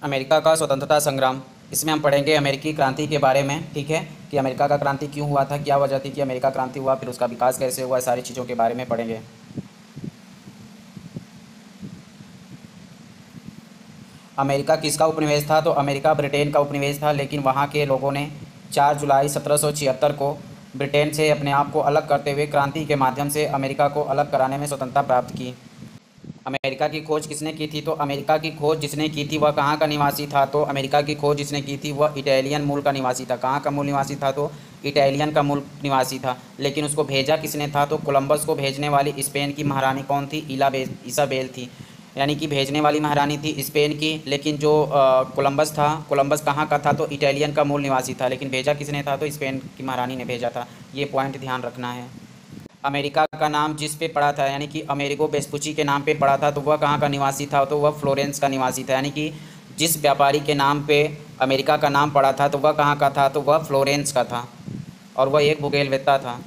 America का स्वतंत्रता संग्राम। इसमें हम पढ़ेंगे अमेरिकी क्रांति के बारे में, ठीक है, कि अमेरिका का क्रांति क्यों हुआ था, क्या वजह थी कि अमेरिका क्रांति हुआ, फिर उसका विकास कैसे हुआ, सारी चीज़ों के बारे में पढ़ेंगे। अमेरिका किसका उपनिवेश था? तो अमेरिका ब्रिटेन का उपनिवेश था, लेकिन वहाँ के लोगों ने 4 जुलाई 1776 को ब्रिटेन से अपने आप को अलग करते हुए क्रांति के माध्यम से अमेरिका को अलग कराने में स्वतंत्रता प्राप्त की। अमेरिका की खोज किसने की थी? तो अमेरिका की खोज जिसने की थी वह कहाँ का निवासी था? तो अमेरिका की खोज जिसने की थी वह इटालियन मूल का निवासी था। कहाँ का मूल निवासी था? तो इटालियन का मूल निवासी था। लेकिन उसको भेजा किसने था? तो कोलंबस को भेजने वाली स्पेन की महारानी कौन थी? इसाबेल थी। यानी कि भेजने वाली महारानी थी स्पेन की, लेकिन जो कोलंबस था, कोलंबस कहाँ का था? तो इटालियन का मूल निवासी था, लेकिन भेजा किसने था? तो स्पेन की महारानी ने भेजा था। ये पॉइंट ध्यान रखना है। अमेरिका का नाम जिस पे पड़ा था, यानी कि अमेरिगो वेस्पुची के नाम पे पड़ा था, तो वह कहाँ का निवासी था? तो वह फ्लोरेंस का निवासी था। यानी कि जिस व्यापारी के नाम पे अमेरिका का नाम पड़ा था, तो वह कहाँ का था? तो वह फ्लोरेंस का था, और वह एक भूगोलवेत्ता था।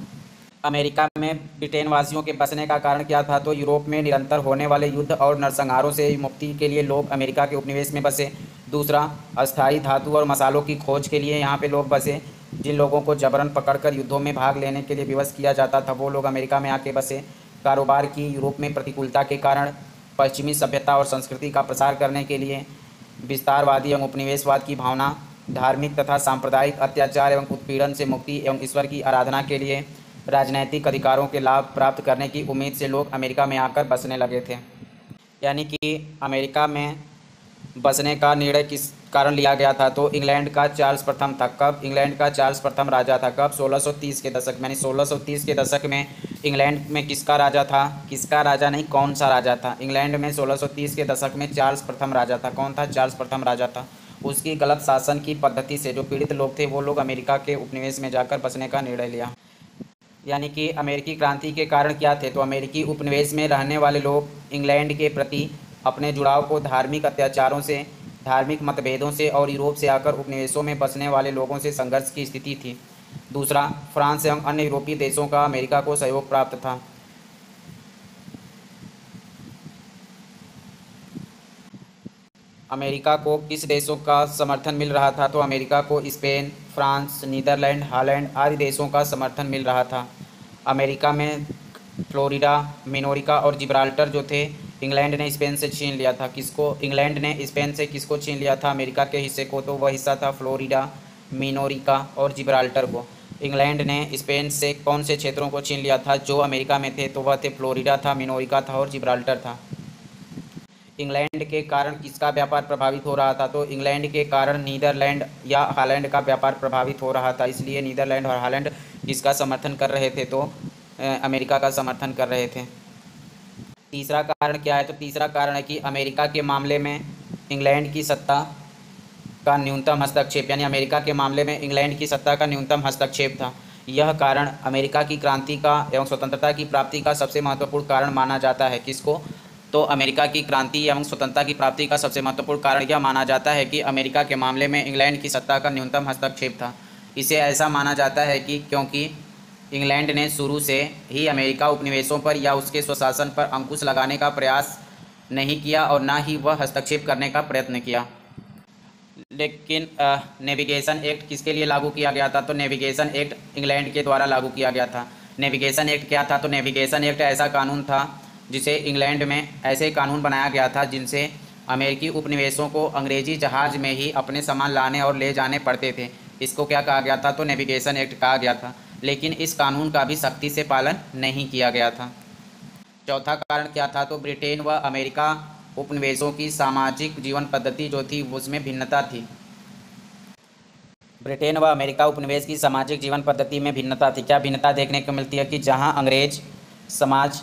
अमेरिका में ब्रिटेन वासियों के बसने का कारण क्या था? तो यूरोप में निरंतर होने वाले युद्ध और नरसंहारों से मुक्ति के लिए लोग अमेरिका के उपनिवेश में बसे। दूसरा, अस्थायी धातु और मसालों की खोज के लिए यहाँ पे लोग बसे। जिन लोगों को जबरन पकड़कर युद्धों में भाग लेने के लिए विवश किया जाता था, वो लोग अमेरिका में आके बसे। कारोबार की यूरोप में प्रतिकूलता के कारण पश्चिमी सभ्यता और संस्कृति का प्रसार करने के लिए विस्तारवादी एवं उपनिवेशवाद की भावना, धार्मिक तथा सांप्रदायिक अत्याचार एवं उत्पीड़न से मुक्ति एवं ईश्वर की आराधना के लिए राजनैतिक अधिकारों के लाभ प्राप्त करने की उम्मीद से लोग अमेरिका में आकर बसने लगे थे। यानी कि अमेरिका में बसने का निर्णय किस कारण लिया गया था? तो इंग्लैंड का चार्ल्स प्रथम था। कब? इंग्लैंड का चार्ल्स प्रथम राजा था। कब? 1630 के दशक में। 1630 के दशक में इंग्लैंड में किसका राजा था? किसका राजा नहीं, कौन सा राजा था? इंग्लैंड में 1630 के दशक में चार्ल्स प्रथम राजा था। कौन था? चार्ल्स प्रथम राजा था। उसकी गलत शासन की पद्धति से जो पीड़ित लोग थे, वो लोग अमेरिका के उपनिवेश में जाकर बसने का निर्णय लिया। यानी कि अमेरिकी क्रांति के कारण क्या थे? तो अमेरिकी उपनिवेश में रहने वाले लोग इंग्लैंड के प्रति अपने जुड़ाव को धार्मिक अत्याचारों से, धार्मिक मतभेदों से और यूरोप से आकर उपनिवेशों में बसने वाले लोगों से संघर्ष की स्थिति थी। दूसरा, फ्रांस एवं अन्य यूरोपीय देशों का अमेरिका को सहयोग प्राप्त था। अमेरिका को किस देशों का समर्थन मिल रहा था? तो अमेरिका को स्पेन, फ्रांस, नीदरलैंड, हॉलैंड आदि देशों का समर्थन मिल रहा था। अमेरिका में फ्लोरिडा, मिनोरिका और जिब्राल्टर जो थे, इंग्लैंड ने स्पेन से छीन लिया था। किसको? इंग्लैंड ने स्पेन से किसको छीन लिया था? अमेरिका के हिस्से को। तो वह हिस्सा था फ्लोरिडा, मिनोरिका और जिब्राल्टर को। इंग्लैंड ने स्पेन से कौन से क्षेत्रों को छीन लिया था जो अमेरिका में थे? तो वह थे फ्लोरिडा था, मिनोरिका था और जिब्राल्टर था। इंग्लैंड के कारण किसका व्यापार प्रभावित हो रहा था? तो इंग्लैंड के कारण नीदरलैंड या हॉलैंड का व्यापार प्रभावित हो रहा था। इसलिए नीदरलैंड और हॉलैंड किसका समर्थन कर रहे थे? तो अमेरिका का समर्थन कर रहे थे। तीसरा कारण क्या है? तो तीसरा कारण है कि अमेरिका के मामले में इंग्लैंड की सत्ता का न्यूनतम हस्तक्षेप, यानी अमेरिका के मामले में इंग्लैंड की सत्ता का न्यूनतम हस्तक्षेप था। यह कारण अमेरिका की क्रांति का एवं स्वतंत्रता की प्राप्ति का सबसे महत्वपूर्ण कारण माना जाता है। किसको? तो अमेरिका की क्रांति एवं स्वतंत्रता की प्राप्ति का सबसे महत्वपूर्ण कारण यह माना जाता है कि अमेरिका के मामले में इंग्लैंड की सत्ता का न्यूनतम हस्तक्षेप था। इसे ऐसा माना जाता है कि क्योंकि इंग्लैंड ने शुरू से ही अमेरिका उपनिवेशों पर या उसके स्वशासन पर अंकुश लगाने का प्रयास नहीं किया और न ही वह हस्तक्षेप करने का प्रयत्न किया। लेकिन नेविगेशन एक्ट किसके लिए लागू किया गया था? तो नेविगेशन एक्ट इंग्लैंड के द्वारा लागू किया गया था। नेविगेशन एक्ट क्या था? तो नेविगेशन एक्ट ऐसा कानून था जिसे इंग्लैंड में ऐसे कानून बनाया गया था जिनसे अमेरिकी उपनिवेशों को अंग्रेजी जहाज़ में ही अपने सामान लाने और ले जाने पड़ते थे। इसको क्या कहा गया था? तो नेविगेशन एक्ट कहा गया था। लेकिन इस कानून का भी सख्ती से पालन नहीं किया गया था। चौथा कारण क्या था? तो ब्रिटेन व अमेरिका उपनिवेशों की सामाजिक जीवन पद्धति जो थी उसमें भिन्नता थी। ब्रिटेन व अमेरिका उपनिवेश की सामाजिक जीवन पद्धति में भिन्नता थी। क्या भिन्नता देखने को मिलती है? कि जहां अंग्रेज समाज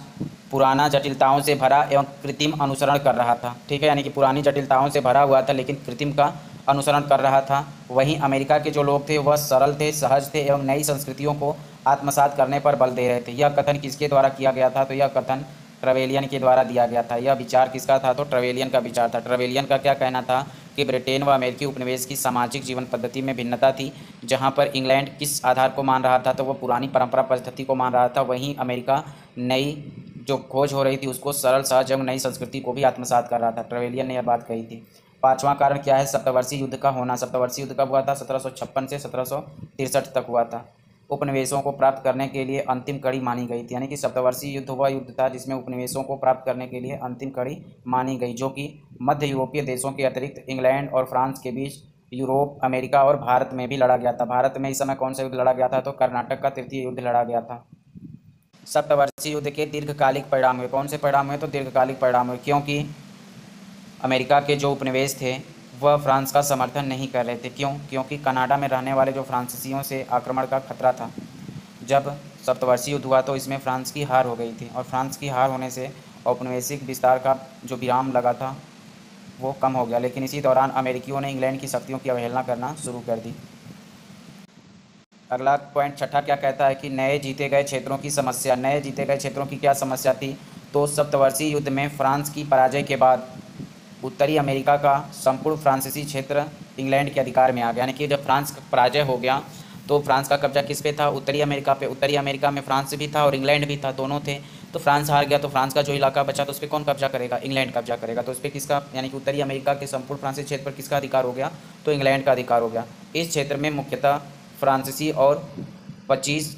पुराना जटिलताओं से भरा एवं कृत्रिम अनुसरण कर रहा था, ठीक है, यानी कि पुरानी जटिलताओं से भरा हुआ था लेकिन कृत्रिम का अनुसरण कर रहा था। वहीं अमेरिका के जो लोग थे वह सरल थे, सहज थे एवं नई संस्कृतियों को आत्मसात करने पर बल दे रहे थे। यह कथन किसके द्वारा किया गया था? तो यह कथन ट्रेवेलियन के द्वारा दिया गया था। यह विचार किसका था? तो ट्रेवेलियन का विचार था। ट्रेवेलियन का क्या कहना था? कि ब्रिटेन व अमेरिकी उपनिवेश की सामाजिक जीवन पद्धति में भिन्नता थी। जहां पर इंग्लैंड किस आधार को मान रहा था? तो वह पुरानी परंपरा पद्धति को मान रहा था। वहीं अमेरिका नई जो खोज हो रही थी उसको सरल, सहज एवं नई संस्कृति को भी आत्मसात कर रहा था। ट्रेवेलियन ने यह बात कही थी। पांचवा कारण क्या है? सप्तवर्षीय युद्ध का होना। सप्तवर्षीय युद्ध कब हुआ था? 1756 से 1763 तक हुआ था। उपनिवेशों को प्राप्त करने के लिए अंतिम कड़ी मानी गई थी, यानी कि सप्तवर्षीय युद्ध वह युद्ध था जिसमें उपनिवेशों को प्राप्त करने के लिए अंतिम कड़ी मानी गई, जो कि मध्य यूरोपीय देशों के अतिरिक्त इंग्लैंड और फ्रांस के बीच यूरोप, अमेरिका और भारत में भी लड़ा गया था। भारत में इस समय कौन सा युद्ध लड़ा गया था? तो कर्नाटक का तृतीय युद्ध लड़ा गया था। सप्तवर्षीय युद्ध के दीर्घकालिक परिणाम हुए। कौन से परिणाम हुए? तो दीर्घकालिक परिणाम हुए, क्योंकि अमेरिका के जो उपनिवेश थे वह फ्रांस का समर्थन नहीं कर रहे थे। क्यों? क्योंकि कनाडा में रहने वाले जो फ्रांसीसियों से आक्रमण का खतरा था। जब सप्तवर्षीय युद्ध हुआ तो इसमें फ्रांस की हार हो गई थी, और फ्रांस की हार होने से औपनिवेशिक विस्तार का जो विराम लगा था वो कम हो गया। लेकिन इसी दौरान अमेरिकियों ने इंग्लैंड की शक्तियों की अवहेलना करना शुरू कर दी। अगला पॉइंट छठा क्या कहता है कि नए जीते गए क्षेत्रों की समस्या। नए जीते गए क्षेत्रों की क्या समस्या थी? तो सप्तवर्षीय युद्ध में फ्रांस की पराजय के बाद उत्तरी अमेरिका का संपूर्ण फ्रांसीसी क्षेत्र इंग्लैंड के अधिकार में आ गया। यानी कि जब फ्रांस का पराजय हो गया तो फ्रांस का कब्जा किस पे था? उत्तरी अमेरिका पे। उत्तरी अमेरिका में फ्रांस भी था और इंग्लैंड भी था, दोनों थे। तो फ्रांस हार गया तो फ्रांस का जो इलाका बचा तो उस पर कौन कब्जा करेगा? इंग्लैंड कब्जा करेगा। तो उस पर किसका, यानी कि उत्तरी अमेरिका के संपूर्ण फ्रांसीसी क्षेत्र पर किसका अधिकार हो गया? तो इंग्लैंड का अधिकार हो गया। इस क्षेत्र में मुख्यतः फ्रांसीसी और 25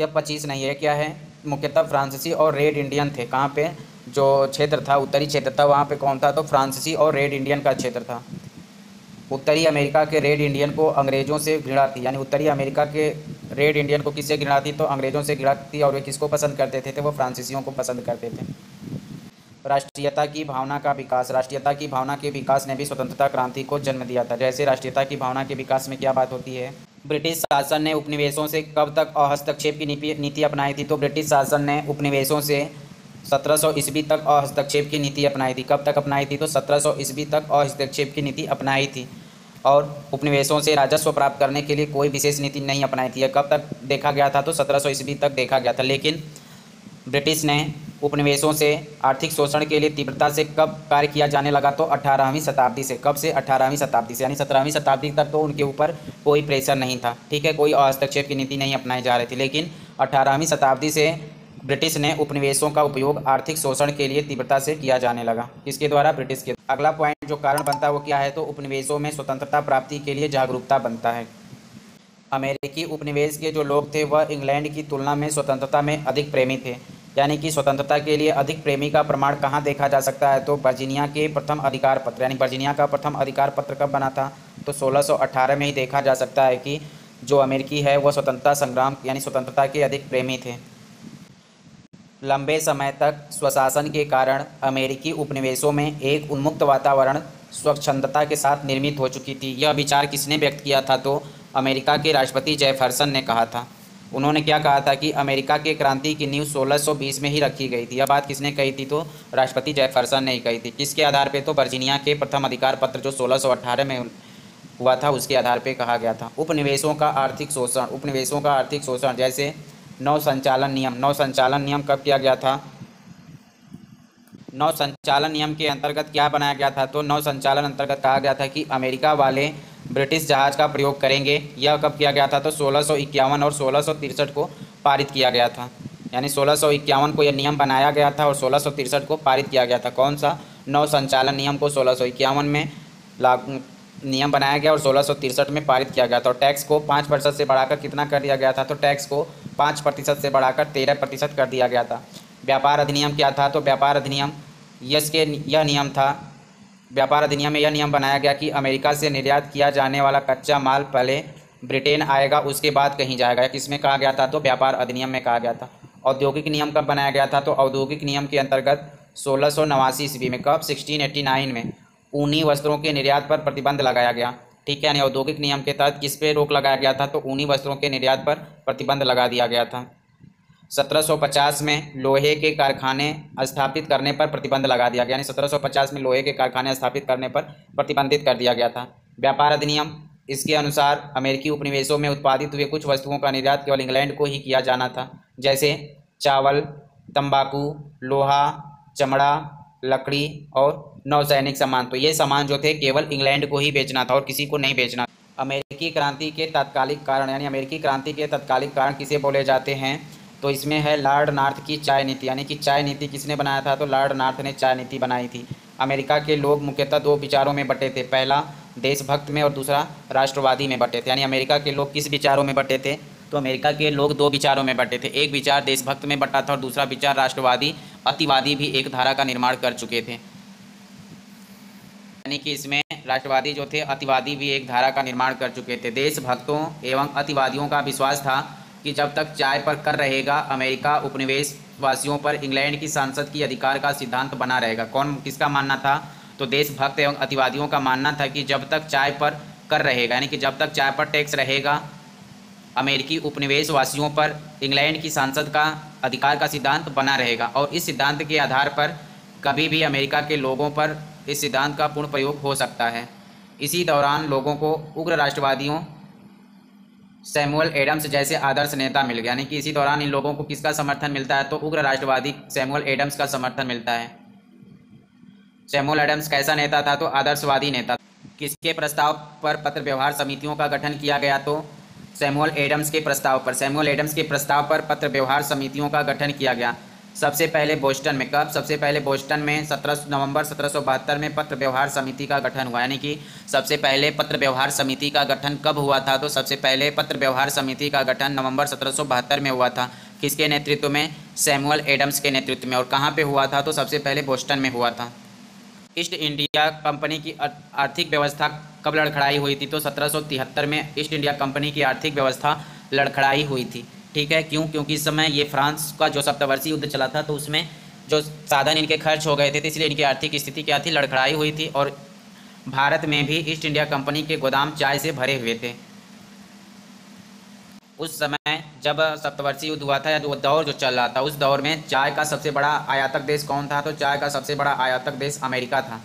यह 25 नहीं है, क्या है? मुख्यतः फ्रांसीसी और रेड इंडियन थे। कहाँ पे? जो क्षेत्र था, उत्तरी क्षेत्र था, वहाँ पे कौन था? तो फ्रांसीसी और रेड इंडियन का क्षेत्र था। उत्तरी अमेरिका के रेड इंडियन को अंग्रेज़ों से घृणा थी, यानी उत्तरी अमेरिका के रेड इंडियन को किससे घृणा थी? तो अंग्रेज़ों से घृणा थी। और वे किसको पसंद करते थे? तो वो फ्रांसीसियों को पसंद करते थे। राष्ट्रीयता की भावना का विकास। राष्ट्रीयता की भावना के विकास ने भी स्वतंत्रता क्रांति को जन्म दिया था। जैसे राष्ट्रीयता की भावना के विकास में क्या बात होती है? ब्रिटिश शासन ने उपनिवेशों से कब तक हस्तक्षेप की नीति अपनाई थी? तो ब्रिटिश शासन ने उपनिवेशों से 1700 ईस्वी तक हस्तक्षेप की नीति अपनाई थी। कब तक अपनाई थी? तो 1700 ईस्वी तक हस्तक्षेप की नीति अपनाई थी। और उपनिवेशों से राजस्व प्राप्त करने के लिए कोई विशेष नीति नहीं अपनाई थी। कब तक देखा गया था? तो 1700 ईस्वी तक देखा गया था। लेकिन ब्रिटिश ने उपनिवेशों से आर्थिक शोषण के लिए तीव्रता से कब कार्य किया जाने लगा? तो 18वीं शताब्दी से। कब से? 18वीं शताब्दी से, यानी 17वीं शताब्दी तक तो उनके ऊपर कोई प्रेशर नहीं था, ठीक है, कोई हस्तक्षेप की नीति नहीं अपनाई जा रही थी। लेकिन 18वीं शताब्दी से ब्रिटिश ने उपनिवेशों का उपयोग आर्थिक शोषण के लिए तीव्रता से किया जाने लगा। किसके द्वारा? ब्रिटिश के। अगला पॉइंट जो कारण बनता है वो क्या है? तो उपनिवेशों में स्वतंत्रता प्राप्ति के लिए जागरूकता बनता है। अमेरिकी उपनिवेश के जो लोग थे वह इंग्लैंड की तुलना में स्वतंत्रता में अधिक प्रेमी थे। यानी कि स्वतंत्रता के लिए अधिक प्रेमी का प्रमाण कहाँ देखा जा सकता है? तो वर्जीनिया के प्रथम अधिकार पत्र, यानी वर्जीनिया का प्रथम अधिकार पत्र कब बना था? तो 1618 में ही देखा जा सकता है कि जो अमेरिकी है वह स्वतंत्रता संग्राम यानी स्वतंत्रता के अधिक प्रेमी थे। लंबे समय तक स्वशासन के कारण अमेरिकी उपनिवेशों में एक उन्मुक्त वातावरण स्वच्छंदता के साथ निर्मित हो चुकी थी। यह विचार किसने व्यक्त किया था? तो अमेरिका के राष्ट्रपति जेफरसन ने कहा था। उन्होंने क्या कहा था कि अमेरिका के क्रांति की नींव 1620 में ही रखी गई थी। यह बात किसने कही थी? तो राष्ट्रपति जेफरसन ने ही कही थी। किसके आधार पे? तो वर्जीनिया के प्रथम अधिकार पत्र जो 1618 में हुआ था उसके आधार पे कहा गया था। उपनिवेशों का आर्थिक शोषण। उपनिवेशों का आर्थिक शोषण, जैसे नौ संचालन नियम। नौ संचालन नियम कब किया गया था? नौ संचालन नियम के अंतर्गत क्या बनाया गया था? तो नौ संचालन अंतर्गत कहा गया था कि अमेरिका वाले ब्रिटिश जहाज़ का प्रयोग करेंगे। यह कब किया गया था? तो 1651 और 1663 को पारित किया गया था। यानी 1651 को यह नियम बनाया गया था और 1663 को पारित किया गया था। कौन सा? नौ संचालन नियम को 1651 में लागू नियम बनाया गया और 1663 में पारित किया गया था। और टैक्स को 5% से बढ़ाकर कितना कर दिया गया था? तो टैक्स को 5% से बढ़ाकर 13% कर दिया गया था। व्यापार अधिनियम क्या था? तो व्यापार अधिनियम यह नियम था। व्यापार अधिनियम में यह नियम बनाया गया कि अमेरिका से निर्यात किया जाने वाला कच्चा माल पहले ब्रिटेन आएगा, उसके बाद कहीं जाएगा। किसमें कहा गया था? तो व्यापार अधिनियम में कहा गया था। औद्योगिक नियम कब बनाया गया था? तो औद्योगिक नियम के अंतर्गत 1689 ईस्वी में। कब? 1689 में ऊनी वस्त्रों के निर्यात पर प्रतिबंध लगाया गया। ठीक है, यानी औद्योगिक नियम के तहत किस पे रोक लगाया गया था? तो ऊनी वस्त्रों के निर्यात पर प्रतिबंध लगा दिया गया था। 1750 में लोहे के कारखाने स्थापित करने पर प्रतिबंध लगा दिया गया, यानी 1750 में लोहे के कारखाने स्थापित करने पर प्रतिबंधित कर दिया गया था। व्यापार अधिनियम, इसके अनुसार अमेरिकी उपनिवेशों में उत्पादित हुए कुछ वस्तुओं का निर्यात केवल इंग्लैंड को ही किया जाना था, जैसे चावल, तंबाकू, लोहा, चमड़ा, लकड़ी और नौसैनिक सामान। तो ये सामान जो थे केवल इंग्लैंड को ही बेचना था और किसी को नहीं बेचना। अमेरिकी क्रांति के तात्कालिक कारण, यानी अमेरिकी क्रांति के तात्कालिक कारण किसे बोले जाते हैं? तो इसमें है लॉर्ड नॉर्थ की चाय नीति। यानी कि चाय नीति किसने बनाया था? तो लॉर्ड नॉर्थ ने चाय नीति बनाई थी। अमेरिका के लोग मुख्यतः दो विचारों में बटे थे, पहला देशभक्त में और दूसरा राष्ट्रवादी में बटे थे। यानी अमेरिका के लोग किस विचारों में बटे थे? तो अमेरिका के लोग दो विचारों में बटे थे, एक विचार देशभक्त में बटा था और दूसरा विचार राष्ट्रवादी अतिवादी भी एक धारा का निर्माण कर चुके थे। यानी कि इसमें राष्ट्रवादी जो थे अतिवादी भी एक धारा का निर्माण कर चुके थे। देशभक्तों एवं अतिवादियों का विश्वास था कि जब तक चाय पर कर रहेगा, अमेरिका उपनिवेश वासियों पर इंग्लैंड की सांसद की अधिकार का सिद्धांत बना रहेगा। कौन किसका मानना था? तो देशभक्त एवं अतिवादियों का मानना था कि जब तक चाय पर कर रहेगा, यानी कि जब तक चाय पर टैक्स रहेगा, अमेरिकी उपनिवेश वासियों पर इंग्लैंड की सांसद का अधिकार का सिद्धांत बना रहेगा और इस सिद्धांत के आधार पर कभी भी अमेरिका के लोगों पर इस सिद्धांत का पूर्ण प्रयोग हो सकता है। इसी दौरान लोगों को उग्र राष्ट्रवादियों सैमुअल एडम्स जैसे आदर्श नेता मिल गया। यानी कि इसी दौरान इन लोगों को किसका समर्थन मिलता है? तो उग्र राष्ट्रवादी सैमुअल एडम्स का समर्थन मिलता है। सैमुअल एडम्स कैसा नेता था? तो आदर्शवादी नेता। किसके प्रस्ताव पर पत्र व्यवहार समितियों का गठन किया गया? तो सैमुअल एडम्स के प्रस्ताव पर। सैमुअल एडम्स के प्रस्ताव पर पत्र व्यवहार समितियों का गठन किया गया। सबसे पहले बोस्टन में। कब? सबसे पहले बोस्टन में 17 नवंबर 1772 में पत्र व्यवहार समिति का गठन हुआ। यानी कि सबसे पहले पत्र व्यवहार समिति का गठन कब हुआ था? तो सबसे पहले पत्र व्यवहार समिति का गठन नवंबर 1772 में हुआ था। किसके नेतृत्व में? सैमुअल एडम्स के नेतृत्व में। और कहाँ पे हुआ था? तो सबसे पहले बोस्टन में हुआ था। ईस्ट इंडिया कंपनी की आर्थिक व्यवस्था कब लड़खड़ाई हुई थी? तो 1773 में ईस्ट इंडिया कंपनी की आर्थिक व्यवस्था लड़खड़ाई हुई थी। ठीक है, क्यों? क्योंकि इस समय ये फ्रांस का जो सप्तवर्षीय युद्ध चला था, तो उसमें जो साधन इनके खर्च हो गए थे, तो इसलिए इनकी आर्थिक स्थिति क्या थी? लड़खड़ाई हुई थी। और भारत में भी ईस्ट इंडिया कंपनी के गोदाम चाय से भरे हुए थे। उस समय जब सप्तवर्षीय युद्ध हुआ था या जो दौर जो चल रहा था, उस दौर में चाय का सबसे बड़ा आयातक देश कौन था? तो चाय का सबसे बड़ा आयातक देश अमेरिका था।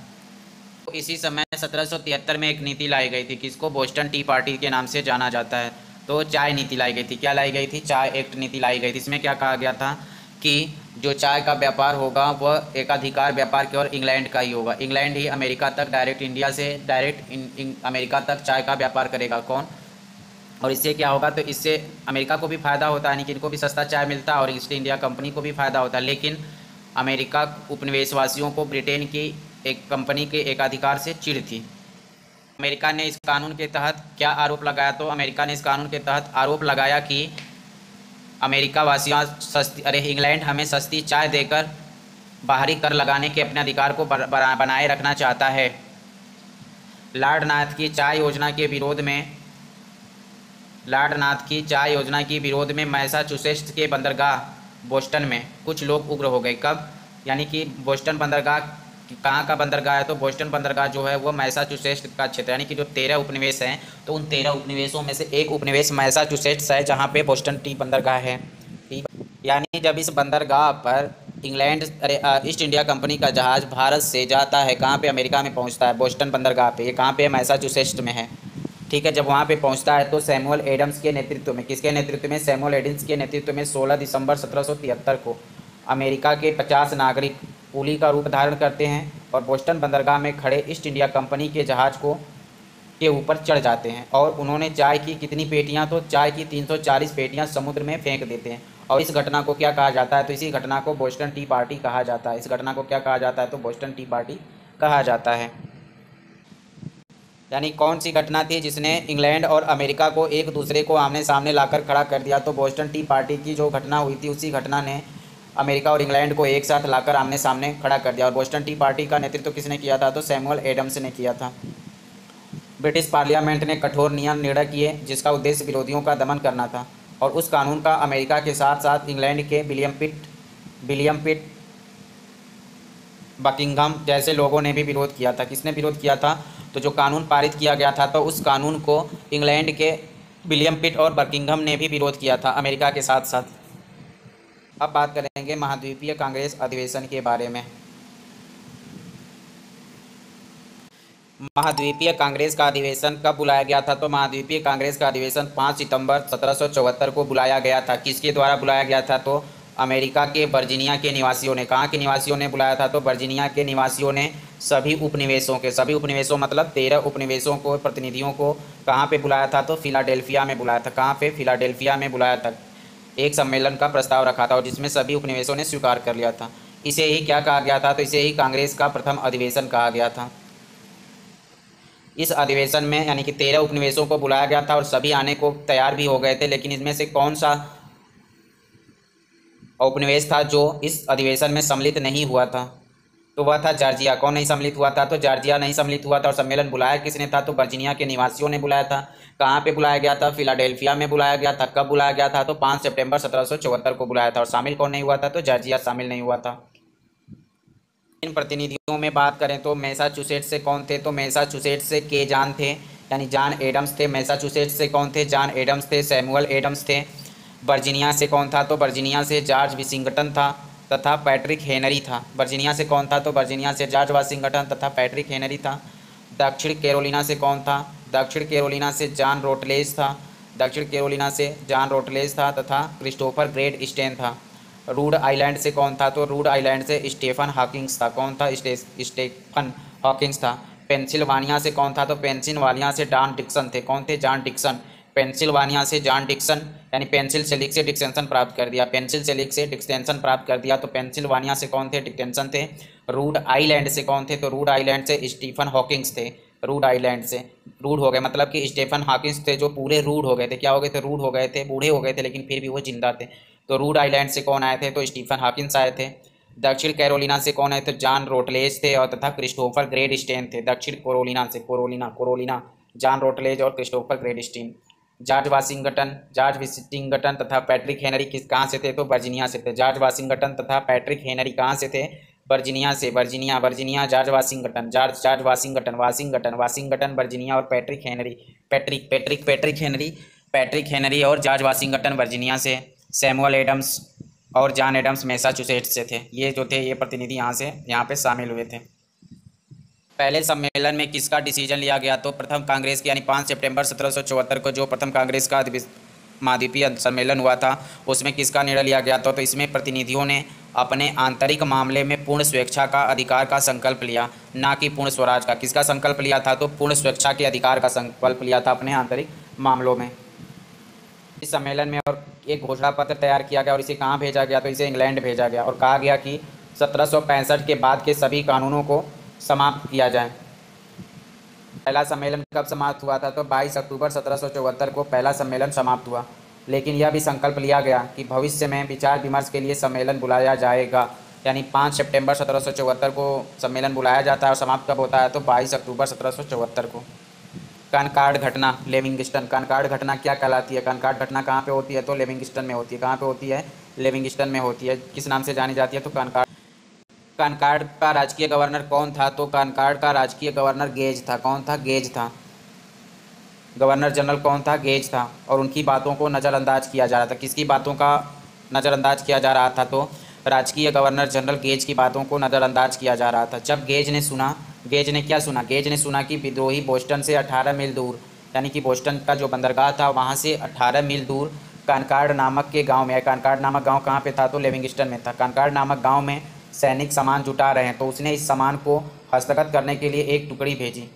तो इसी समय 1773 में एक नीति लाई गई थी, किसको बोस्टन टी पार्टी के नाम से जाना जाता है। तो चाय नीति लाई गई थी। क्या लाई गई थी? चाय एक्ट नीति लाई गई थी। इसमें क्या कहा गया था कि जो चाय का व्यापार होगा वह एकाधिकार व्यापार केवल इंग्लैंड का ही होगा। इंग्लैंड ही अमेरिका तक डायरेक्ट, इंडिया से डायरेक्ट अमेरिका तक चाय का व्यापार करेगा। कौन? और इससे क्या होगा? तो इससे अमेरिका को भी फ़ायदा होता है, यानी कि इनको भी सस्ता चाय मिलता है और ईस्ट इंडिया कंपनी को भी फ़ायदा होता है। लेकिन अमेरिका उपनिवेशवासियों को ब्रिटेन की एक कंपनी के एकाधिकार से चिढ़ थी। अमेरिका ने इस कानून के तहत क्या आरोप लगाया? तो अमेरिका ने इस कानून के तहत आरोप लगाया कि अमेरिका वासियों इंग्लैंड हमें सस्ती चाय देकर बाहरी कर लगाने के अपने अधिकार को बनाए रखना चाहता है। लॉर्ड नाथ की चाय योजना के विरोध में मैसाचुसेट्स के बंदरगाह बोस्टन में कुछ लोग उग्र हो गए। कब? यानी कि बोस्टन बंदरगाह कहाँ का बंदरगाह है? तो बोस्टन बंदरगाह जो है वो मैसाचुसेट्स का क्षेत्र, यानी कि जो 13 उपनिवेश हैं, तो उन 13 उपनिवेशों में से एक उपनिवेश मैसाचुसेट्स है, जहाँ पे बोस्टन टी बंदरगाह है। यानी जब इस बंदरगाह पर ईस्ट इंडिया कंपनी का जहाज़ भारत से जाता है, कहाँ पे? अमेरिका में पहुँचता है, बोस्टन बंदरगाह पे। ये कहाँ पे? मैसाचुसेट्स में है। ठीक है, जब वहाँ पे पहुँचता है तो सैमुअल एडम्स के नेतृत्व में, किसके नेतृत्व में? सैमुअल एडम्स के नेतृत्व में 16 दिसंबर 1773 को अमेरिका के 50 नागरिक कुली का रूप धारण करते हैं और बोस्टन बंदरगाह में खड़े ईस्ट इंडिया कंपनी के जहाज़ के ऊपर चढ़ जाते हैं और उन्होंने चाय की कितनी पेटियाँ? तो चाय की 340 पेटियाँ समुद्र में फेंक देते हैं। और इस घटना को क्या कहा जाता है? तो इसी घटना को बोस्टन टी पार्टी कहा जाता है। इस घटना को क्या कहा जाता है? तो बोस्टन टी पार्टी कहा जाता है। यानी कौन सी घटना थी जिसने इंग्लैंड और अमेरिका को एक दूसरे को आमने सामने लाकर खड़ा कर दिया? तो बोस्टन टी पार्टी की जो घटना हुई थी, उसी घटना ने अमेरिका और इंग्लैंड को एक साथ लाकर आमने सामने खड़ा कर दिया। और बोस्टन टी पार्टी का नेतृत्व किसने किया था? तो सैमुअल एडम्स ने किया था। ब्रिटिश पार्लियामेंट ने कठोर नियम निर्णय किए जिसका उद्देश्य विरोधियों का दमन करना था और उस कानून का अमेरिका के साथ साथ इंग्लैंड के विलियम पिट बकिंघम जैसे लोगों ने भी विरोध किया था। किसने विरोध किया था? तो जो कानून पारित किया गया था, तो उस कानून को इंग्लैंड के विलियम पिट और बकिंघम ने भी विरोध किया था अमेरिका के साथ साथ। अब बात करेंगे महाद्वीपीय कांग्रेस अधिवेशन के बारे में। महाद्वीपीय कांग्रेस का अधिवेशन कब बुलाया गया था? तो महाद्वीपीय कांग्रेस का अधिवेशन 5 सितंबर 1774 को बुलाया गया था। किसके द्वारा बुलाया गया था? तो अमेरिका के वर्जीनिया के निवासियों ने। कहाँ के निवासियों ने बुलाया था? तो वर्जीनिया के निवासियों ने सभी उपनिवेशों मतलब 13 उपनिवेशों को, प्रतिनिधियों को कहाँ पे बुलाया था? तो फिलाडेल्फिया में बुलाया था। कहाँ पे? फिलाडेल्फिया में बुलाया था। एक सम्मेलन का प्रस्ताव रखा था और जिसमें सभी उपनिवेशों ने स्वीकार कर लिया था। इसे ही क्या कहा गया था? तो इसे ही कांग्रेस का प्रथम अधिवेशन कहा गया था। इस अधिवेशन में यानी कि 13 उपनिवेशों को बुलाया गया था और सभी आने को तैयार भी हो गए थे, लेकिन इनमें से कौन सा उपनिवेश था जो इस अधिवेशन में सम्मिलित नहीं हुआ था? तो वह था जॉर्जिया। कौन नहीं सम्मिलित हुआ था? तो जॉर्जिया नहीं सम्मिलित हुआ था। और सम्मेलन बुलाया किसने था? तो वर्जीनिया के निवासियों ने बुलाया था। कहाँ पे बुलाया गया था? फिलाडेल्फिया में बुलाया गया था। कब बुलाया गया था? तो 5 सितंबर 1774 को बुलाया था। और शामिल कौन नहीं हुआ था? तो जॉर्जिया शामिल नहीं हुआ था। इन प्रतिनिधियों में बात करें तो मैसाचुसेट्स से कौन थे? तो मैसाचुसेट्स से के जान थे, यानी जॉन एडम्स थे। मैसाचुसेट्स से कौन थे? जॉन एडम्स थे, सैमुअल एडम्स थे। वर्जीनिया से कौन था? तो वर्जीनिया से जॉर्ज वाशिंगटन था तथा पैट्रिक हेनरी था। वर्जीनिया से कौन था? तो वर्जीनिया से जॉर्ज वाशिंगटन तथा पैट्रिक हेनरी था। दक्षिण कैरोलिना से कौन था? दक्षिण कैरोलिना से जॉन रोटलेज था। दक्षिण कैरोलिना से जॉन रोटलेज था तथा क्रिस्टोफर ग्रेट स्टेन था। रूड आइलैंड से कौन था? तो रूड आइलैंड से स्टीफन हॉकिंग्स था। कौन था? स्टीफन हॉकिंग्स था। पेंसिल्वानिया से कौन था? तो पेंसिल्वानिया से जॉन डिक्सन थे। कौन थे? John Dixon. पेंसिल्वानिया से जॉन डिक्सन, यानी पेंसिल से लिख से डिक्टेंशन प्राप्त कर दिया। पेंसिल से लिख से डिक्टेंशन प्राप्त कर दिया। तो पेंसिल्वानिया से कौन थे? डिक्टेंशन थे। रूड आइलैंड से कौन थे? तो रूड आइलैंड से स्टीफन हॉकिंग्स थे। रूड आइलैंड से रूड हो गए, मतलब कि स्टीफन हॉकिंग्स थे जो पूरे रूड हो गए थे। क्या हो गए थे? रूड हो गए थे, बूढ़े हो गए थे, लेकिन फिर भी वो जिंदा थे। तो रूड आइलैंड से कौन आए थे? तो स्टीफन हॉकिंस आए थे। दक्षिण कैरोलिना से कौन आए थे? जॉन रोटलेज थे और तथा क्रिस्टोफर ग्रेट स्टेन थे। दक्षिण कैरोलिना से कोरोलिना जॉन रोटलेज और क्रिस्टोफर ग्रेट स्टेन। जॉर्ज वाशिंगटन तथा पैट्रिक हेनरी किस कहाँ से थे? तो वर्जीनिया से थे। जॉर्ज वाशिंगटन तथा पैट्रिक हेनरी कहाँ से थे? वर्जीनिया से। वर्जीनिया जॉर्ज वाशिंगटन वर्जीनिया और पैट्रिक हेनरी और जॉर्ज वाशिंगटन वर्जीनिया से। सैमुअल एडम्स और जॉन एडम्स मैसाचुसेट्स से थे। ये जो थे ये प्रतिनिधि यहाँ पे शामिल हुए थे। पहले सम्मेलन में किसका डिसीजन लिया गया? तो प्रथम कांग्रेस की, यानी 5 सितंबर 1774 को जो प्रथम कांग्रेस का महाद्वीपीय सम्मेलन हुआ था, उसमें किसका निर्णय लिया गया था? तो इसमें प्रतिनिधियों ने अपने आंतरिक मामले में पूर्ण स्वेच्छा का अधिकार का संकल्प लिया, ना कि पूर्ण स्वराज का। किसका संकल्प लिया था? तो पूर्ण स्वेच्छा के अधिकार का संकल्प लिया था अपने आंतरिक मामलों में। इस सम्मेलन में और एक घोषणा पत्र तैयार किया गया और इसे कहाँ भेजा गया? तो इसे इंग्लैंड भेजा गया और कहा गया कि 1765 के बाद के सभी कानूनों को समाप्त किया जाए। पहला सम्मेलन कब समाप्त हुआ था? तो 22 अक्टूबर 1774 को पहला सम्मेलन समाप्त हुआ। लेकिन यह भी संकल्प लिया गया कि भविष्य में विचार विमर्श के लिए सम्मेलन बुलाया जाएगा, यानी 5 सितंबर 1774 को सम्मेलन बुलाया जाता है और समाप्त कब होता है? तो 22 अक्टूबर 1774 को। कनकॉर्ड घटना, लिविंगस्टन। कनकॉर्ड घटना क्या कहलाती है? कनकॉर्ड घटना कहाँ पे होती है? तो लिविंगस्टन में होती है। कहाँ पे होती है? लिविंगस्टन में होती है। किस नाम से जानी जाती है? तो कनकॉर्ड। कनकॉर्ड का राजकीय गवर्नर कौन था? तो कनकॉर्ड का राजकीय गवर्नर गेज था। कौन था? गेज था। गवर्नर जनरल कौन था? गेज था। और उनकी बातों को नज़रअंदाज किया जा रहा था। किसकी बातों का नज़रअंदाज किया जा रहा था? तो राजकीय गवर्नर जनरल गेज की बातों को नज़रअंदाज किया जा रहा था। जब गेज ने क्या सुना? गेज ने सुना कि विद्रोही बोस्टन से 18 मील दूर, यानी कि बोस्टन का जो बंदरगाह था वहाँ से 18 मील दूर कनकॉर्ड नामक के गाँव में। कनकॉर्ड नामक गाँव कहाँ पे था? तो लिविंगस्टन में था। कनकॉर्ड नामक गाँव में सैनिक सामान जुटा रहे हैं, तो उसने इस सामान को हस्तगत करने के लिए एक टुकड़ी भेजी।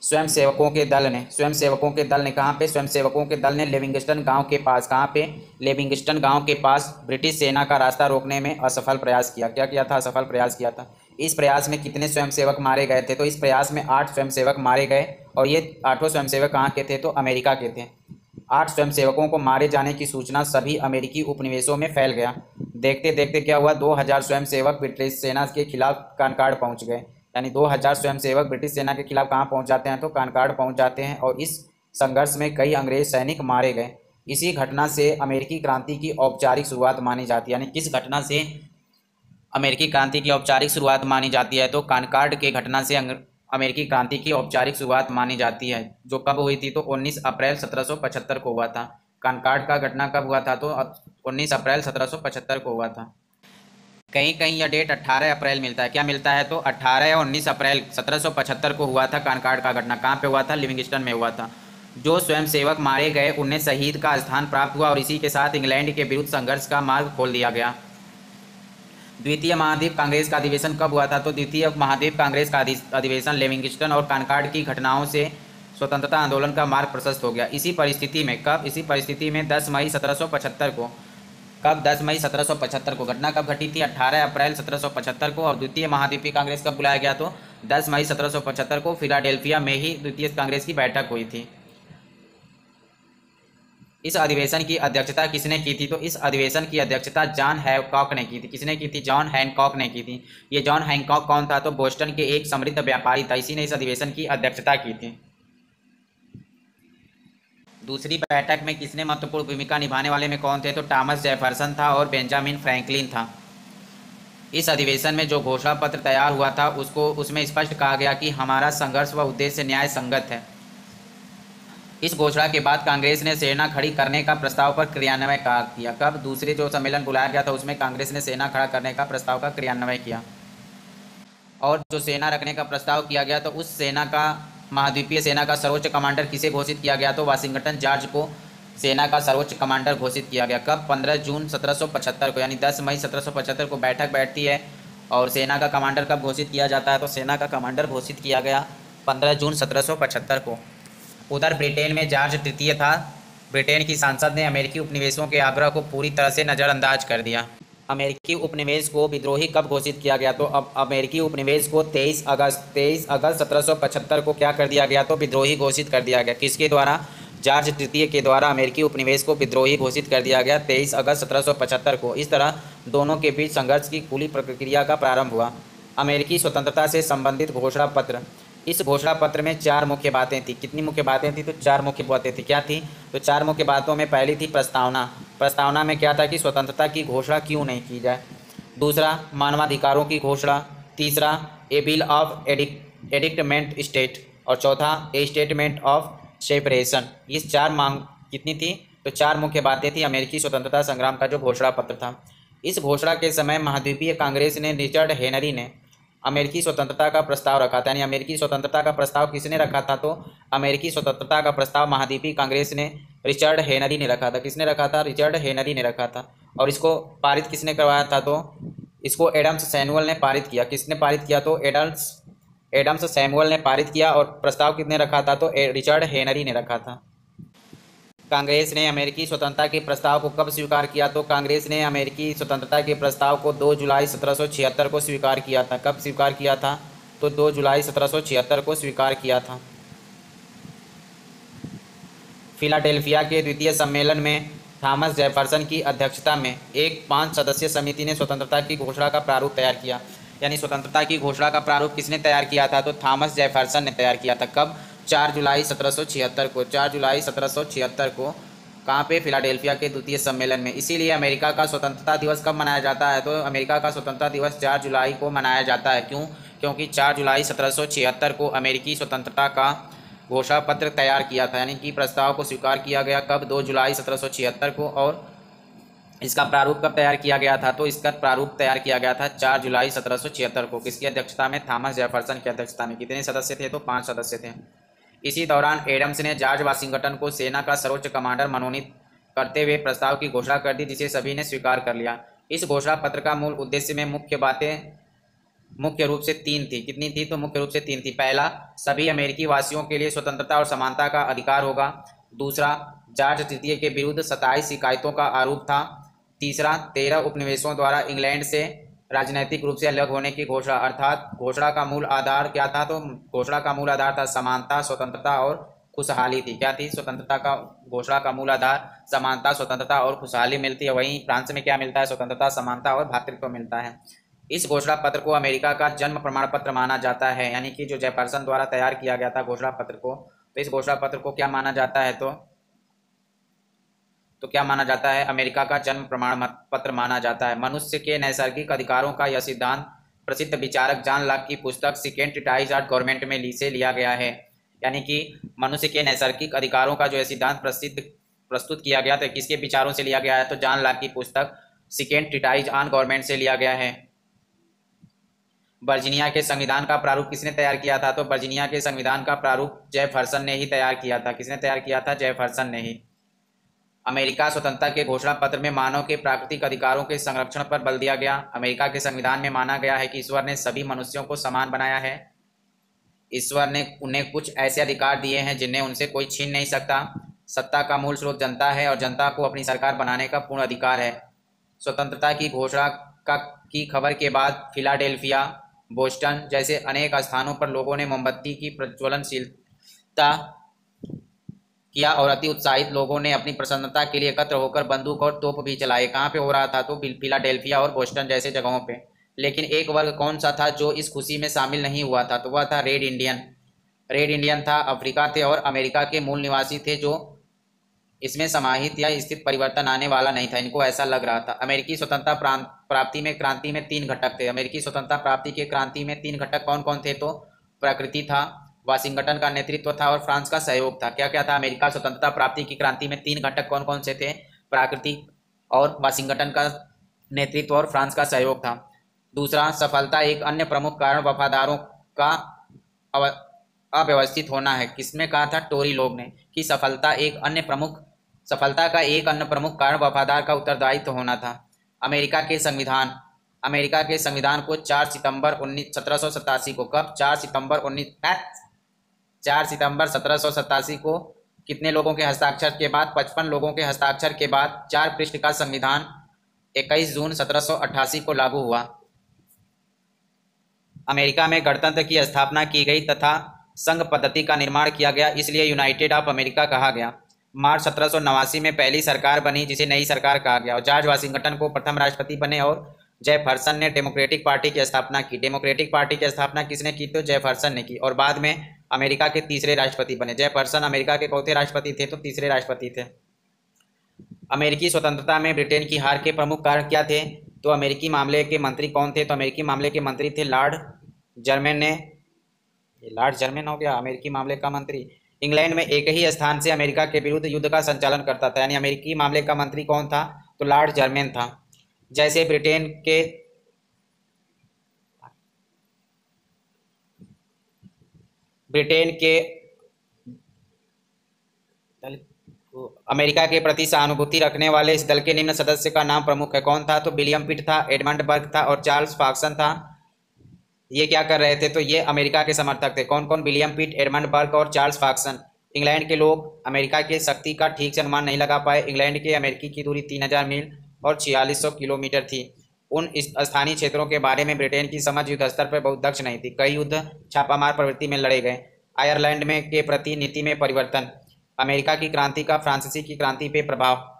स्वयंसेवकों के दल ने कहाँ पे? स्वयंसेवकों के दल ने लिविंगस्टन गांव के पास, कहाँ पे? लिविंगस्टन गांव के पास ब्रिटिश सेना का रास्ता रोकने में असफल प्रयास किया। क्या किया था? असफल प्रयास किया था। इस प्रयास में कितने स्वयंसेवक मारे गए थे? तो इस प्रयास में 8 स्वयंसेवक मारे गए और ये 8 स्वयंसेवक कहाँ के थे? तो अमेरिका के थे। 8 स्वयंसेवकों को मारे जाने की सूचना सभी अमेरिकी उपनिवेशों में फैल गया। देखते देखते क्या हुआ? 2000 स्वयंसेवक ब्रिटिश सेना के खिलाफ कनकॉर्ड पहुंच गए। यानी 2000 स्वयंसेवक ब्रिटिश सेना के खिलाफ कहाँ पहुंच जाते हैं? तो कनकॉर्ड पहुंच जाते हैं और इस संघर्ष में कई अंग्रेज सैनिक मारे गए। इसी घटना से अमेरिकी क्रांति की औपचारिक शुरुआत मानी जाती है। यानी किस घटना से अमेरिकी क्रांति की औपचारिक शुरुआत मानी जाती है? तो कनकॉर्ड के घटना से अमेरिकी क्रांति की औपचारिक शुरुआत मानी जाती है, जो कब हुई थी? तो 19 अप्रैल 1775 को हुआ था। कनकॉर्ड का घटना कब हुआ था? तो 19 अप्रैल 1775 को हुआ था। कहीं कहीं यह डेट 18 अप्रैल मिलता है। क्या मिलता है? तो 18 या 19 अप्रैल 1775 को हुआ था कनकॉर्ड का घटना। कहाँ पे हुआ था? लिविंगस्टन में हुआ था। जो स्वयंसेवक मारे गए उन्हें शहीद का स्थान प्राप्त हुआ और इसी के साथ इंग्लैंड के विरुद्ध संघर्ष का मार्ग खोल दिया गया। द्वितीय महाद्वीप कांग्रेस का अधिवेशन कब हुआ था? तो द्वितीय महाद्वीप कांग्रेस का अधिवेशन लिविंगस्टन और कनकॉर्ड की घटनाओं से स्वतंत्रता आंदोलन का मार्ग प्रशस्त हो गया। इसी परिस्थिति में 10 मई 1775 को कब? 10 मई 1775 को। घटना कब घटी थी? 18 अप्रैल 1775 को। और द्वितीय महाद्वीपीय कांग्रेस कब बुलाया गया? तो 10 मई 1775 को फिलाडेल्फिया में ही द्वितीय कांग्रेस की बैठक हुई थी। इस अधिवेशन की अध्यक्षता किसने की थी? तो इस अधिवेशन की अध्यक्षता जॉन हैनकॉक ने की थी। किसने की थी? जॉन हैनकॉक ने की थी। ये जॉन हैनकॉक कौन था? तो बोस्टन के एक समृद्ध व्यापारी था। इसी ने इस अधिवेशन की अध्यक्षता की थी। दूसरी बैठक में किसने महत्वपूर्ण भूमिका निभाने वाले में कौन थे? तो थॉमस जेफरसन था और बेंजामिन फ्रैंकलिन था। इस अधिवेशन में जो घोषणा पत्र तैयार हुआ था उसमें स्पष्ट कहा गया कि हमारा संघर्ष व उद्देश्य न्याय संगत है। इस घोषणा के बाद कांग्रेस ने सेना खड़ी करने का प्रस्ताव पर क्रियान्वयन किया। कब? दूसरे जो सम्मेलन बुलाया गया था उसमें कांग्रेस ने सेना खड़ा करने का प्रस्ताव का क्रियान्वयन किया। और जो सेना रखने का प्रस्ताव किया गया तो उस सेना का महाद्वीपीय सेना का सर्वोच्च कमांडर किसे घोषित किया गया? तो वाशिंगटन जॉर्ज को सेना का सर्वोच्च कमांडर घोषित किया गया। कब? 15 जून 1775 को, यानी 10 मई 1775 को बैठक बैठती है। और सेना का कमांडर कब घोषित किया जाता है? तो सेना का कमांडर घोषित किया गया 15 जून 1775 को। उधर ब्रिटेन में जॉर्ज तृतीय था। ब्रिटेन की संसद ने अमेरिकी उपनिवेशों के आग्रह को पूरी तरह से नज़रअंदाज कर दिया। अमेरिकी उपनिवेश को विद्रोही कब घोषित किया गया? तो अब अमेरिकी उपनिवेश को 23 अगस्त 1775 को क्या कर दिया गया? तो विद्रोही घोषित कर दिया गया। किसके द्वारा? जॉर्ज तृतीय के द्वारा अमेरिकी उपनिवेश को विद्रोही घोषित कर दिया गया 23 अगस्त 1775 को। इस तरह दोनों के बीच संघर्ष की खुली प्रक्रिया का प्रारंभ हुआ। अमेरिकी स्वतंत्रता से संबंधित घोषणा पत्र। इस घोषणा पत्र में 4 मुख्य बातें थी। कितनी मुख्य बातें थी? तो 4 मुख्य बातें थी। क्या थी? तो 4 मुख्य बातों में पहली थी प्रस्तावना। प्रस्तावना में क्या था कि स्वतंत्रता की घोषणा क्यों नहीं की जाए। दूसरा, मानवाधिकारों की घोषणा। तीसरा, ए बिल ऑफ एडिक्टमेंट स्टेट। और चौथा, ए स्टेटमेंट ऑफ सेपरेशन। ये 4 मांग कितनी थी? तो 4 मुख्य बातें थी अमेरिकी स्वतंत्रता संग्राम का जो घोषणा पत्र था। इस घोषणा के समय महाद्वीपीय कांग्रेस ने रिचर्ड हेनरी ने अमेरिकी स्वतंत्रता का प्रस्ताव रखा था। यानी अमेरिकी स्वतंत्रता का प्रस्ताव किसने रखा था? तो अमेरिकी स्वतंत्रता का प्रस्ताव महाद्वीपीय कांग्रेस ने रिचर्ड हेनरी ने रखा था। किसने रखा था? रिचर्ड हेनरी ने रखा था। और इसको पारित किसने करवाया था? तो इसको एडम्स सैमुअल ने पारित किया। किसने पारित किया? तो एडम्स सैमुअल ने पारित किया। और प्रस्ताव किसने रखा था? तो रिचर्ड हेनरी ने रखा था। कांग्रेस ने अमेरिकी स्वतंत्रता के प्रस्ताव को कब स्वीकार किया? तो कांग्रेस ने अमेरिकी स्वतंत्रता के प्रस्ताव को 2 जुलाई 1776 को स्वीकार किया था। कब स्वीकार किया था? तो 2 जुलाई 1776 को स्वीकार किया था। फिलाडेल्फिया के द्वितीय सम्मेलन में थॉमस जेफरसन की अध्यक्षता में एक 5 सदस्यीय समिति ने स्वतंत्रता की घोषणा का प्रारूप तैयार किया। यानी स्वतंत्रता की घोषणा का प्रारूप किसने तैयार किया था? तो थॉमस जेफरसन ने तैयार किया था। कब? 4 जुलाई 1776 को। 4 जुलाई 1776 को कहाँ पे? फिलाडेल्फिया के द्वितीय सम्मेलन में। इसीलिए अमेरिका का स्वतंत्रता दिवस कब मनाया जाता है? तो अमेरिका का स्वतंत्रता दिवस 4 जुलाई को मनाया जाता है। क्यों? क्योंकि 4 जुलाई 1776 को अमेरिकी स्वतंत्रता का घोषणा पत्र तैयार किया था। यानी कि प्रस्ताव को स्वीकार किया गया कब? 2 जुलाई 1776 को। और इसका प्रारूप कब तैयार किया गया था? तो इसका प्रारूप तैयार किया गया था 4 जुलाई 1776 को। किसकी अध्यक्षता में? थॉमस जेफरसन की अध्यक्षता में। कितने सदस्य थे? तो 5 सदस्य थे। इसी दौरान एडम्स ने जॉर्ज वाशिंगटन को सेना का सर्वोच्च कमांडर मनोनीत करते हुए प्रस्ताव की घोषणा कर दी, जिसे सभी ने स्वीकार कर लिया। इस घोषणा पत्र का मूल उद्देश्य में मुख्य बातें मुख्य रूप से 3 थी। कितनी थी? तो मुख्य रूप से 3 थी। पहला, सभी अमेरिकी वासियों के लिए स्वतंत्रता और समानता का अधिकार होगा। दूसरा, जॉर्ज तृतीय के विरुद्ध 27 शिकायतों का आरोप था। तीसरा, 13 उपनिवेशों द्वारा इंग्लैंड से राजनैतिक रूप से अलग होने की घोषणा। अर्थात घोषणा का मूल आधार क्या था? तो घोषणा का मूल आधार था समानता, स्वतंत्रता और खुशहाली थी। क्या थी? स्वतंत्रता का घोषणा का मूल आधार समानता, स्वतंत्रता और खुशहाली मिलती है। वहीं फ्रांस में क्या मिलता है? स्वतंत्रता, समानता और भ्रातृत्व मिलता है। इस घोषणा पत्र को अमेरिका का जन्म प्रमाण पत्र माना जाता है। यानी कि जो जेफरसन द्वारा तैयार किया गया था घोषणा पत्र को, तो इस घोषणा पत्र को क्या माना जाता है? तो क्या माना जाता है? अमेरिका का जन्म प्रमाण पत्र माना जाता है। मनुष्य के नैसर्गिक अधिकारों का यह सिद्धांत प्रसिद्ध विचारक जॉन लॉक की पुस्तक सेकेंड ट्रीटाइज ऑन गवर्नमेंट में से लिया गया है। यानी कि मनुष्य के नैसर्गिक अधिकारों का जो है सिद्धांत प्रस्तुत किया गया था, किसके विचारों से लिया गया है? तो जॉन लॉक की पुस्तक सेकेंड ट्रीटाइज ऑन गवर्नमेंट से लिया गया है। वर्जीनिया के संविधान का प्रारूप किसने तैयार किया था? तो वर्जीनिया के संविधान का प्रारूप जेफरसन ने ही तैयार किया था। किसने तैयार किया था? जेफरसन ने ही। अमेरिका स्वतंत्रता के घोषणा पत्र में मानव के प्राकृतिक अधिकारों के संरक्षण पर बल दिया गया। अमेरिका के संविधान में माना गया है कि ईश्वर ने सभी मनुष्यों को समान बनाया है। ईश्वर ने उन्हें कुछ ऐसे अधिकार दिए हैं जिन्हें उनसे कोई छीन नहीं सकता। सत्ता का मूल स्रोत जनता है और जनता को अपनी सरकार बनाने का पूर्ण अधिकार है। स्वतंत्रता की घोषणा का की खबर के बाद फिलाडेल्फिया, बोस्टन जैसे अनेक स्थानों पर लोगों ने मोमबत्ती की प्रज्वलनशीलता किया और अति उत्साहित लोगों ने अपनी प्रसन्नता के लिए एकत्र होकर बंदूक और तोप भी चलाए। कहाँ पे हो रहा था? तो फिलाडेल्फिया और बोस्टन जैसे जगहों पे। लेकिन एक वर्ग कौन सा था जो इस खुशी में शामिल नहीं हुआ था? तो वह था रेड इंडियन। रेड इंडियन था, अफ्रीका थे और अमेरिका के मूल निवासी थे, जो इसमें समाहित या स्थित परिवर्तन आने वाला नहीं था, इनको ऐसा लग रहा था। अमेरिकी स्वतंत्रता प्राप्ति में क्रांति में तीन घटक थे। अमेरिकी स्वतंत्रता प्राप्ति के क्रांति में तीन घटक कौन कौन थे? तो प्रकृति था, वाशिंगटन का नेतृत्व था और फ्रांस का सहयोग था। क्या क्या था अमेरिका स्वतंत्रता प्राप्ति की क्रांति में? तीन घटक कौन कौन से थे? प्रकृति और वाशिंगटन का नेतृत्व और फ्रांस का सहयोग था। दूसरा, सफलता एक अन्य प्रमुख कारण वफादारों का अव्यवस्थित होना है। किसमें कहा था? टोरी लोग ने कि सफलता का एक अन्य प्रमुख कारण वफादार का उत्तरदायित्व होना था। अमेरिका के संविधान को 4 सितंबर 1787 को, कब? 4 सितंबर 1787 को कितने लोगों के हस्ताक्षर के बाद? 55 लोगों के हस्ताक्षर के बाद 4 पृष्ठ का संविधान 21 जून 1788 को लागू हुआ। अमेरिका में गणतंत्र की स्थापना की गई तथा संघ पद्धति का निर्माण किया गया, इसलिए यूनाइटेड ऑफ अमेरिका कहा गया। मार्च 1789 में पहली सरकार बनी, जिसे नई सरकार कहा गया, और जॉर्ज वाशिंगटन को प्रथम राष्ट्रपति बने और जेफरसन ने डेमोक्रेटिक पार्टी की स्थापना की। डेमोक्रेटिक पार्टी की स्थापना किसने की? तो जेफरसन ने की, और बाद में अमेरिका के तीसरे राष्ट्रपति बने। जेफरसन अमेरिका के चौथे राष्ट्रपति थे, तो तीसरे राष्ट्रपति थे। अमेरिकी स्वतंत्रता में ब्रिटेन की हार के प्रमुख कारण क्या थे? तो अमेरिकी मामले के मंत्री कौन थे? तो अमेरिकी मामले के मंत्री थे लॉर्ड जर्मेन ने, लॉर्ड जर्मेन हो गया अमेरिकी मामले का मंत्री। इंग्लैंड में एक ही स्थान से अमेरिका के विरुद्ध युद्ध का संचालन करता था, यानी अमेरिकी मामले का मंत्री कौन था? तो लॉर्ड जर्मेन था। जैसे ब्रिटेन के अमेरिका के प्रति सहानुभूति रखने वाले इस दल के निम्न सदस्य का नाम प्रमुख है। कौन था? तो विलियम पिट था, एडमंड बर्ग था और चार्ल्स फॉक्सन था। ये क्या कर रहे थे? तो ये अमेरिका के समर्थक थे। कौन कौन? विलियम पिट, एडमंड बर्ग और चार्ल्स फॉक्सन। इंग्लैंड के लोग अमेरिका की शक्ति का ठीक से अनुमान नहीं लगा पाए। इंग्लैंड के अमेरिकी की दूरी 3000 मील और 4600 किलोमीटर थी। उन स्थानीय क्षेत्रों के बारे में ब्रिटेन की समझ युद्ध स्तर पर बहुत दक्ष नहीं थी। कई युद्ध छापामार प्रवृत्ति में लड़े गए। आयरलैंड में के प्रति नीति में परिवर्तन। अमेरिका की क्रांति का फ्रांसीसी की क्रांति पे प्रभाव।